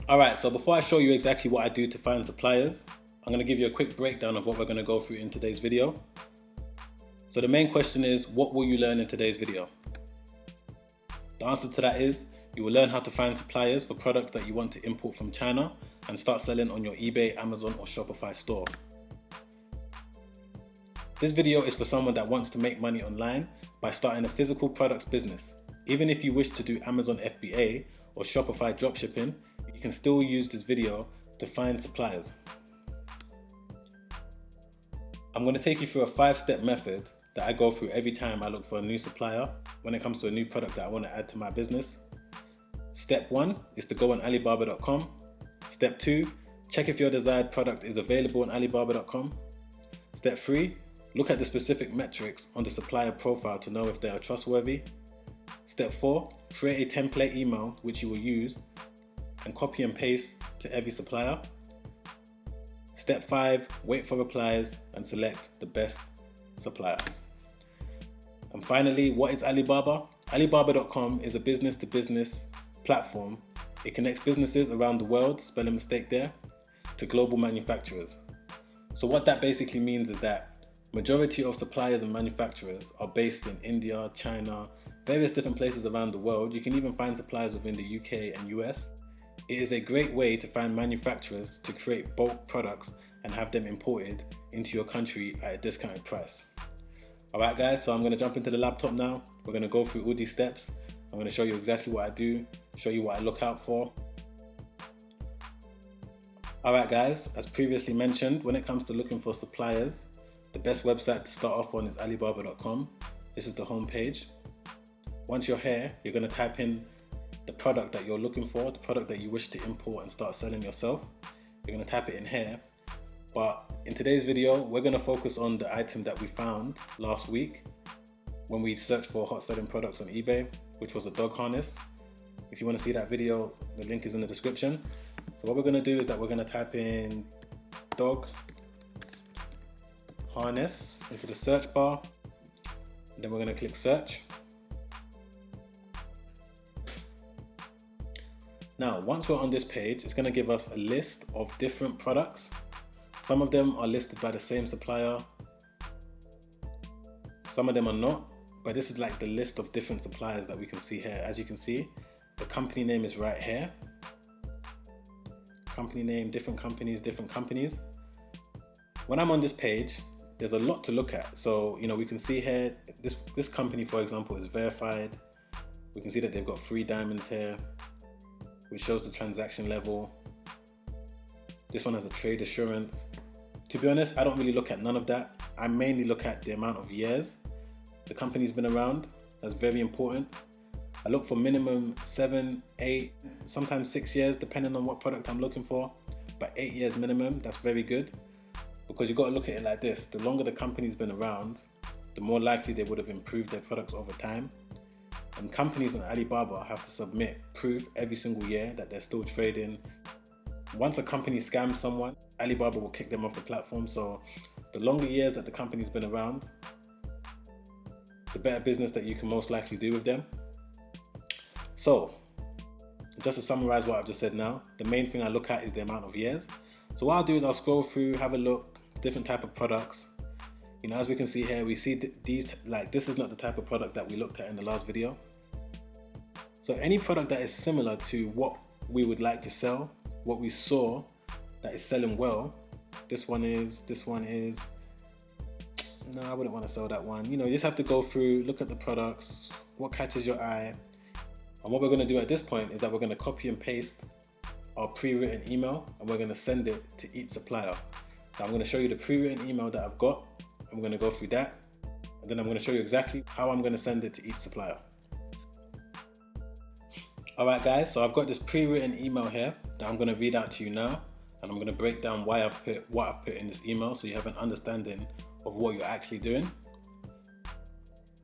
Alright, so before I show you exactly what I do to find suppliers, I'm going to give you a quick breakdown of what we're going to go through in today's video. So the main question is, what will you learn in today's video? The answer to that is, you will learn how to find suppliers for products that you want to import from China and start selling on your eBay, Amazon or Shopify store. This video is for someone that wants to make money online by starting a physical products business. Even if you wish to do Amazon FBA or Shopify dropshipping, you can still use this video to find suppliers. I'm going to take you through a 5-step method that I go through every time I look for a new supplier when it comes to a new product that I want to add to my business. Step 1 is to go on Alibaba.com. Step 2, check if your desired product is available on Alibaba.com. Step 3, look at the specific metrics on the supplier profile to know if they are trustworthy. Step 4, create a template email which you will use and copy and paste to every supplier. Step 5, wait for replies and select the best supplier. And finally, what is Alibaba? Alibaba.com is a business-to-business platform. It connects businesses around the world, spelling mistake there, to global manufacturers. So what that basically means is that majority of suppliers and manufacturers are based in India, China, various different places around the world. You can even find suppliers within the UK and US. It is a great way to find manufacturers to create bulk products and have them imported into your country at a discounted price. Alright guys, so I'm going to jump into the laptop now. We're going to go through all these steps. I'm going to show you exactly what I do, show you what I look out for. Alright guys, as previously mentioned, when it comes to looking for suppliers, the best website to start off on is Alibaba.com. This is the home page. Once you're here, you're going to type in the product that you're looking for, the product that you wish to import and start selling yourself. You're going to type it in here. But in today's video, we're going to focus on the item that we found last week when we searched for hot selling products on eBay, which was a dog harness. If you want to see that video, the link is in the description. So what we're going to do is that we're going to type in dog harness into the search bar. Then we're going to click search. Now, once we're on this page, it's going to give us a list of different products. Some of them are listed by the same supplier. Some of them are not, but this is like the list of different suppliers that we can see here. As you can see, the company name is right here. Company name, different companies, different companies. When I'm on this page, there's a lot to look at. So, you know, we can see here, this company, for example, is verified. We can see that they've got 3 diamonds here, which shows the transaction level. This one has a trade assurance. To be honest, I don't really look at none of that. I mainly look at the amount of years the company's been around. That's very important. I look for minimum 7, 8, sometimes 6 years, depending on what product I'm looking for. But 8 years minimum, that's very good. Because you've got to look at it like this. The longer the company's been around, the more likely they would have improved their products over time. And companies on Alibaba have to submit proof every single year that they're still trading. Once a company scams someone, Alibaba will kick them off the platform. So the longer years that the company's been around, the better business that you can most likely do with them. So just to summarize what I've just said now, the main thing I look at is the amount of years. So what I'll do is I'll scroll through, have a look, different type of products. You know, as we can see here, we see these, like this is not the type of product that we looked at in the last video. So any product that is similar to what we would like to sell, what we saw that is selling well, this one is, no, I wouldn't want to sell that one. You know, you just have to go through, look at the products, what catches your eye. And what we're going to do at this point is that we're going to copy and paste our pre-written email and we're going to send it to each supplier. So I'm going to show you the pre-written email that I've got. I'm going to go through that, and then I'm going to show you exactly how I'm going to send it to each supplier. Alright guys, so I've got this pre-written email here that I'm going to read out to you now, and I'm going to break down why I've put what I've put in this email so you have an understanding of what you're actually doing.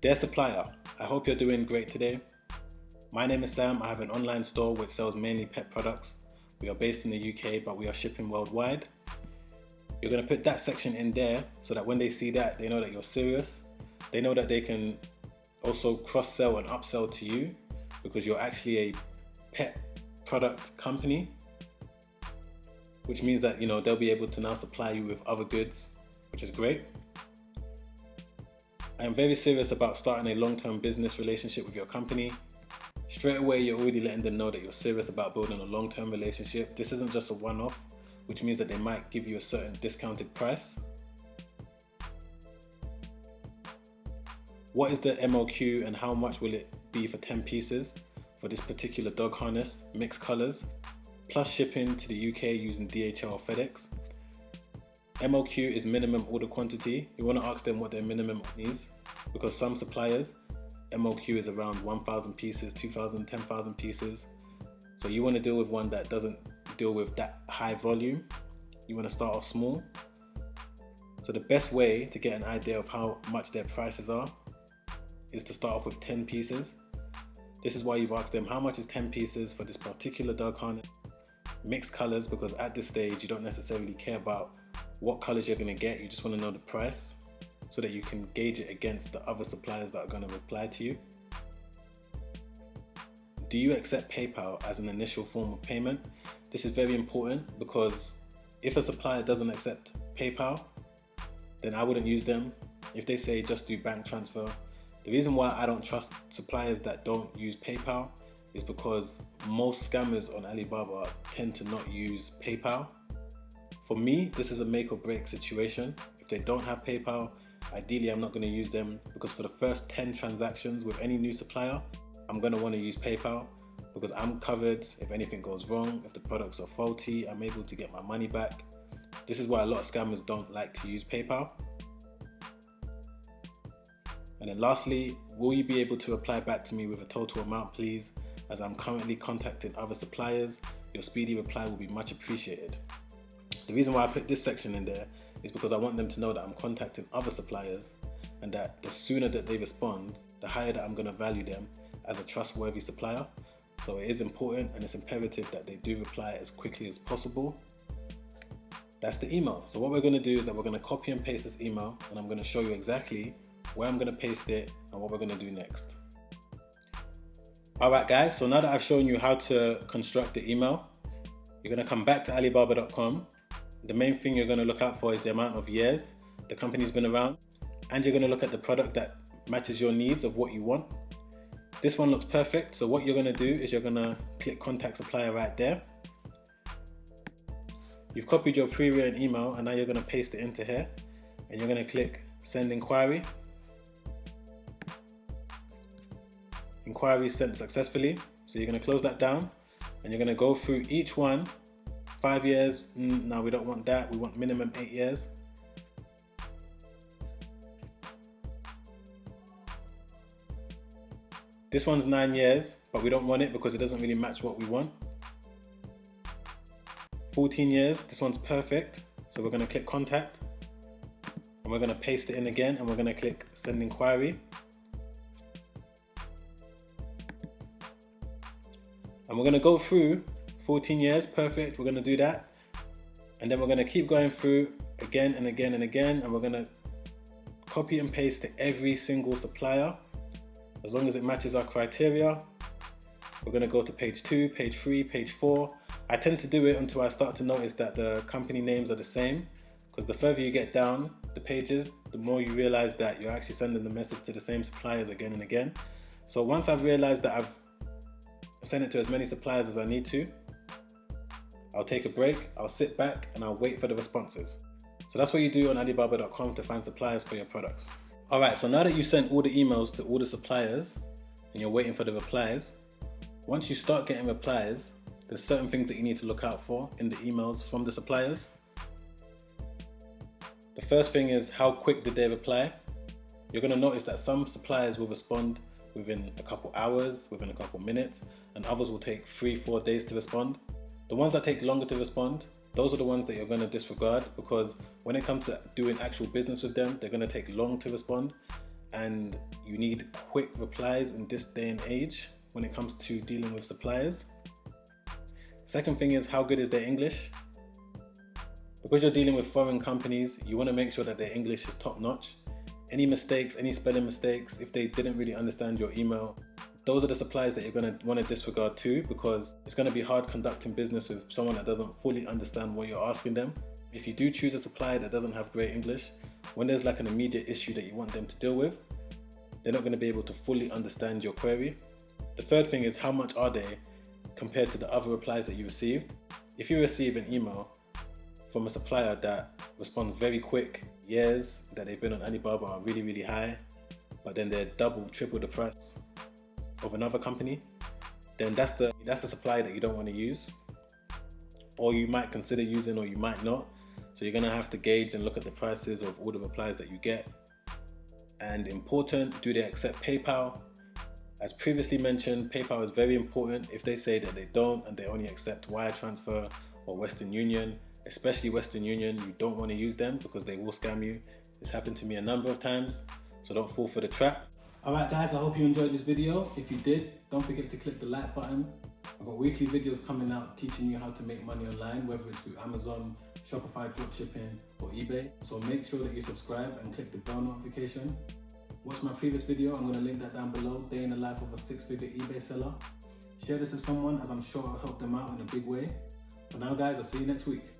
Dear supplier, I hope you're doing great today. My name is Sam. I have an online store which sells mainly pet products. We are based in the UK, but we are shipping worldwide. You're going to put that section in there so that when they see that, they know that you're serious. They know that they can also cross-sell and upsell to you because you're actually a pet product company which means that, you know, they'll be able to now supply you with other goods, which is great. I am very serious about starting a long-term business relationship with your company. Straight away, you're already letting them know that you're serious about building a long-term relationship. This isn't just a one-off, which means that they might give you a certain discounted price. What is the MOQ and how much will it be for 10 pieces for this particular dog harness, mixed colors, plus shipping to the UK using DHL or FedEx? MOQ is minimum order quantity. You want to ask them what their minimum is, because some suppliers, MOQ is around 1,000 pieces, 2,000, 10,000 pieces. So you want to deal with one that doesn't deal with that high volume. You want to start off small. So the best way to get an idea of how much their prices are is to start off with 10 pieces. This is why you've asked them how much is 10 pieces for this particular dog harness, mixed colors, because at this stage you don't necessarily care about what colors you're going to get. You just want to know the price so that you can gauge it against the other suppliers that are going to reply to you. Do you accept PayPal as an initial form of payment? This is very important, because if a supplier doesn't accept PayPal, then I wouldn't use them. If they say just do bank transfer, the reason why I don't trust suppliers that don't use PayPal is because most scammers on Alibaba tend to not use PayPal. For me, this is a make or break situation. If they don't have PayPal, ideally I'm not going to use them, because for the first 10 transactions with any new supplier, I'm going to want to use PayPal, because I'm covered. If anything goes wrong, if the products are faulty, I'm able to get my money back. This is why a lot of scammers don't like to use PayPal. And then lastly, will you be able to reply back to me with a total amount, please? As I'm currently contacting other suppliers, your speedy reply will be much appreciated. The reason why I put this section in there is because I want them to know that I'm contacting other suppliers, and that the sooner that they respond, the higher that I'm going to value them as a trustworthy supplier. So it is important and it's imperative that they do reply as quickly as possible. That's the email. So what we're going to do is that we're going to copy and paste this email, and I'm going to show you exactly where I'm going to paste it and what we're going to do next. Alright guys, so now that I've shown you how to construct the email, you're going to come back to Alibaba.com. The main thing you're going to look out for is the amount of years the company's been around, and you're going to look at the product that matches your needs of what you want. This one looks perfect, so what you're going to do is you're going to click contact supplier right there. You've copied your pre-written email, and now you're going to paste it into here, and you're going to click send inquiry. Inquiry sent successfully. So you're going to close that down, and you're going to go through each one. 5 years, no, we don't want that. We want minimum 8 years. This one's 9 years, but we don't want it because it doesn't really match what we want. 14 years, this one's perfect. So we're going to click contact, and we're going to paste it in again, and we're going to click send inquiry. And we're going to go through 14 years, perfect, we're going to do that. And then we're going to keep going through again and again and again, and we're going to copy and paste to every single supplier. As long as it matches our criteria, we're going to go to page 2, page 3, page 4. I tend to do it until I start to notice that the company names are the same, because the further you get down the pages, the more you realize that you're actually sending the message to the same suppliers again and again. So once I've realized that I've sent it to as many suppliers as I need to, I'll take a break, I'll sit back, and I'll wait for the responses. So that's what you do on Alibaba.com to find suppliers for your products. Alright, so now that you sent all the emails to all the suppliers and you're waiting for the replies, once you start getting replies, there's certain things that you need to look out for in the emails from the suppliers. The first thing is, how quick did they reply? You're going to notice that some suppliers will respond within a couple hours, within a couple minutes, and others will take 3-4 days to respond. The ones that take longer to respond, those are the ones that you're going to disregard, because when it comes to doing actual business with them, they're going to take long to respond, and you need quick replies in this day and age when it comes to dealing with suppliers. Second thing is, how good is their English? Because you're dealing with foreign companies, you want to make sure that their English is top notch. Any mistakes, any spelling mistakes, if they didn't really understand your email, those are the suppliers that you're going to want to disregard too, because it's going to be hard conducting business with someone that doesn't fully understand what you're asking them. If you do choose a supplier that doesn't have great English, when there's like an immediate issue that you want them to deal with, they're not going to be able to fully understand your query. The third thing is, how much are they compared to the other replies that you received? If you receive an email from a supplier that responds very quick, years that they've been on Alibaba are really, really high, but then they're double, triple the price of another company, then that's the supplier that you don't want to use, or you might consider using, or you might not. So you're going to have to gauge and look at the prices of all the replies that you get. And important, do they accept PayPal? As previously mentioned, PayPal is very important. If they say that they don't and they only accept wire transfer or Western Union, especially Western Union, you don't want to use them because they will scam you. This happened to me a number of times, so don't fall for the trap. Alright guys, I hope you enjoyed this video. If you did, don't forget to click the like button. I've got weekly videos coming out teaching you how to make money online, whether it's through Amazon, Shopify, Dropshipping, or eBay. So make sure that you subscribe and click the bell notification. Watch my previous video, I'm going to link that down below, day in the life of a 6-figure eBay seller. Share this with someone, as I'm sure it'll help them out in a big way. For now guys, I'll see you next week.